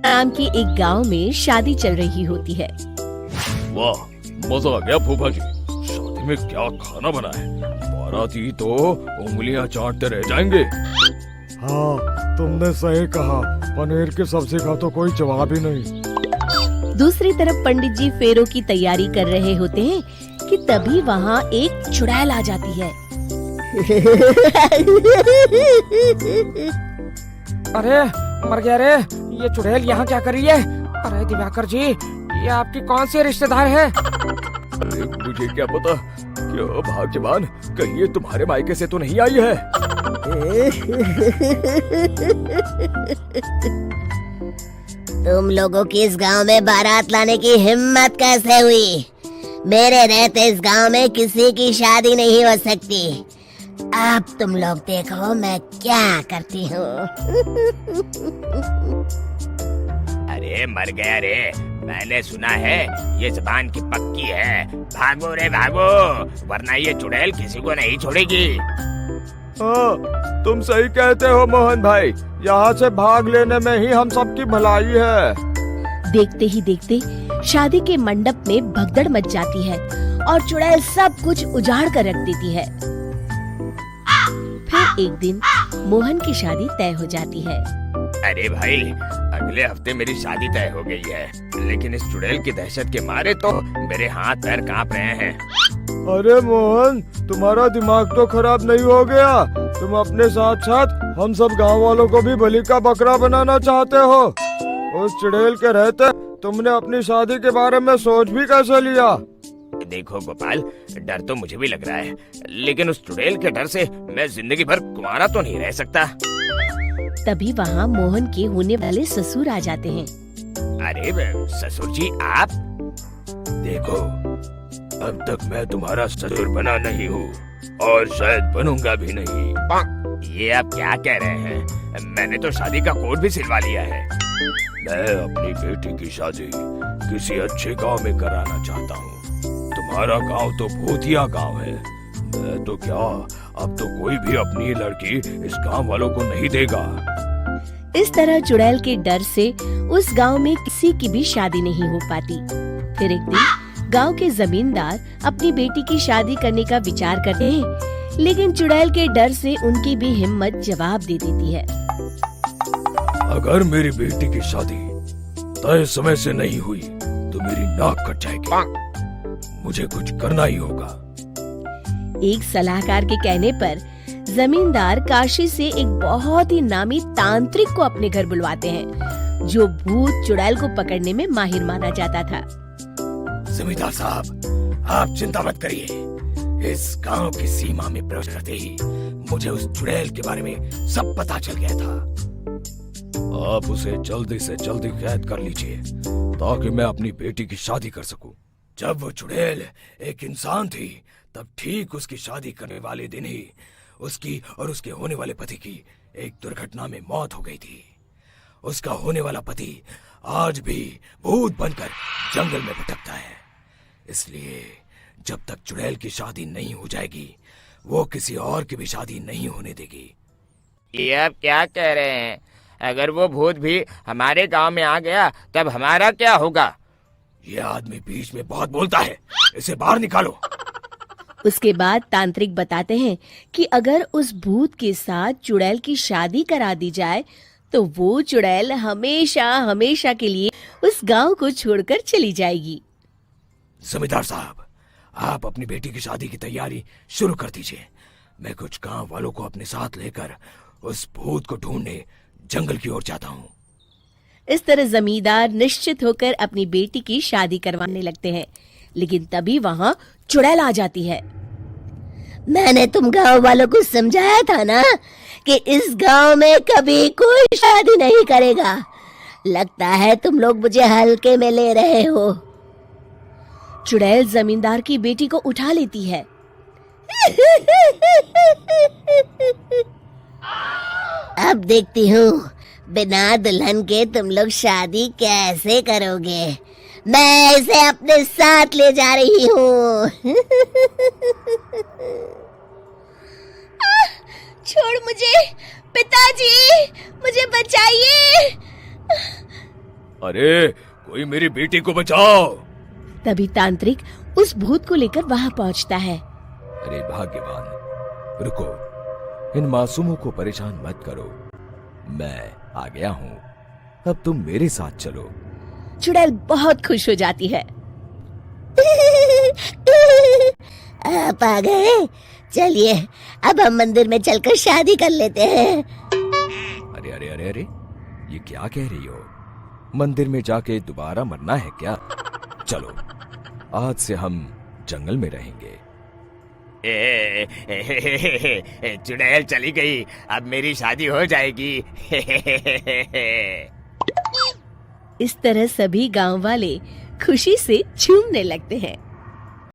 नाम के एक गांव में शादी चल रही होती है। वाह, मजा आ गया फूफा जी। शादी में क्या खाना बना है? बाराती तो उंगलियां चाटते रह जाएंगे। हाँ, तुमने सही कहा। पनीर की सब्जी का तो कोई जवाब ही नहीं। दूसरी तरफ पंडित जी फेरों की तैयारी कर रहे होते हैं कि तभी वहाँ एक चुड़ैल आ जाती है। अरे मर गया रे, ये चुड़ैल यहाँ क्या कर रही है? अरे दिवाकर जी, ये आपकी कौन सी रिश्तेदार है? अरे मुझे क्या पता, क्यों भाग्यवान, कहीं ये तुम्हारे मायके से तो नहीं आई है? तुम लोगों की इस गांव में बारात लाने की हिम्मत कैसे हुई? मेरे रहते इस गांव में किसी की शादी नहीं हो सकती। अब तुम लोग देखो मैं क्या करती हूँ। अरे मर गया रे, मैंने सुना है ये जबान की पक्की है। भागो रे भागो, वरना ये चुड़ैल किसी को नहीं छोड़ेगी। हाँ, तुम सही कहते हो मोहन भाई। यहाँ से भाग लेने में ही हम सबकी भलाई है। देखते ही देखते शादी के मंडप में भगदड़ मच जाती है और चुड़ैल सब कुछ उजाड़ कर रख देती है। फिर एक दिन मोहन की शादी तय हो जाती है। अरे भाई, अगले हफ्ते मेरी शादी तय हो गई है, लेकिन इस चुड़ैल की दहशत के मारे तो मेरे हाथ पैर कांप रहे हैं। अरे मोहन, तुम्हारा दिमाग तो खराब नहीं हो गया? तुम अपने साथ साथ हम सब गांव वालों को भी बलि का बकरा बनाना चाहते हो? उस चुड़ैल के रहते तुमने अपनी शादी के बारे में सोच भी कैसे लिया? देखो गोपाल, डर तो मुझे भी लग रहा है, लेकिन उस चुड़ैल के डर से मैं जिंदगी भर कुंवारा तो नहीं रह सकता। तभी वहाँ मोहन के होने वाले ससुर आ जाते हैं। अरे ससुर जी आप? देखो, अब तक मैं तुम्हारा ससुर बना नहीं हूँ और शायद बनूंगा भी नहीं। ये आप क्या कह रहे हैं? मैंने तो शादी का कोड भी सिलवा लिया है। मैं अपनी बेटी की शादी किसी अच्छे गांव में कराना चाहता हूँ। तुम्हारा गांव तो भूतिया गांव है। मैं तो क्या, अब तो कोई भी अपनी लड़की इस गांव वालों को नहीं देगा। इस तरह चुड़ैल के डर से उस गांव में किसी की भी शादी नहीं हो पाती। फिर एक दिन गांव के जमींदार अपनी बेटी की शादी करने का विचार करते हैं, लेकिन चुड़ैल के डर से उनकी भी हिम्मत जवाब दे देती है। अगर मेरी बेटी की शादी तय समय से नहीं हुई तो मेरी नाक कट जाएगी। मुझे कुछ करना ही होगा। एक सलाहकार के कहने पर जमींदार काशी से एक बहुत ही नामी तांत्रिक को अपने घर बुलवाते हैं, जो भूत चुड़ैल को पकड़ने में माहिर माना जाता था। जमींदार साहब, आप चिंता मत करिए। इस गांव की सीमा में प्रवेश करते ही मुझे उस चुड़ैल के बारे में सब पता चल गया था। आप उसे जल्दी से जल्दी कैद कर लीजिए ताकि मैं अपनी बेटी की शादी कर सकूं। जब वो चुड़ैल एक इंसान थी, तब ठीक उसकी शादी करने वाले दिन ही उसकी और उसके होने वाले पति की एक दुर्घटना में मौत हो गई थी। उसका होने वाला पति आज भी भूत बनकर जंगल में भटकता है। इसलिए जब तक चुड़ैल की शादी नहीं हो जाएगी, वो किसी और की भी शादी नहीं होने देगी। ये आप क्या कह रहे हैं? अगर वो भूत भी हमारे गांव में आ गया तब हमारा क्या होगा? ये आदमी बीच में बहुत बोलता है, इसे बाहर निकालो। उसके बाद तांत्रिक बताते हैं कि अगर उस भूत के साथ चुड़ैल की शादी करा दी जाए तो वो चुड़ैल हमेशा हमेशा के लिए उस गांव को छोड़कर चली जाएगी। जमींदार साहब, आप अपनी बेटी की शादी की तैयारी शुरू कर दीजिए। मैं कुछ गांव वालों को अपने साथ लेकर उस भूत को ढूंढने जंगल की ओर जाता हूँ। इस तरह जमींदार निश्चित होकर अपनी बेटी की शादी करवाने लगते हैं, लेकिन तभी वहाँ चुड़ैल आ जाती है। मैंने तुम गांव वालों को समझाया था ना कि इस गांव में कभी कोई शादी नहीं करेगा। लगता है तुम लोग मुझे हल्के में ले रहे हो। चुड़ैल जमींदार की बेटी को उठा लेती है। अब देखती हूँ बिना दुल्हन के तुम लोग शादी कैसे करोगे। मैं इसे अपने साथ ले जा रही हूँ। छोड़ मुझे, पिताजी, मुझे बचाइए। अरे कोई मेरी बेटी को बचाओ। तभी तांत्रिक उस भूत को लेकर वहां पहुंचता है। अरे भाग्यवान, रुको, इन मासूमों को परेशान मत करो, मैं आ गया हूँ, अब तुम मेरे साथ चलो। चुड़ैल बहुत खुश हो जाती है। आप आ गए, चलिए अब हम मंदिर में चलकर शादी कर लेते हैं। अरे अरे अरे अरे, ये क्या कह रही हो? मंदिर में जाके दोबारा मरना है क्या? चलो, आज से हम जंगल में रहेंगे। चुड़ैल चली गई, अब मेरी शादी हो जाएगी। इस तरह सभी गांव वाले खुशी से झूमने लगते हैं।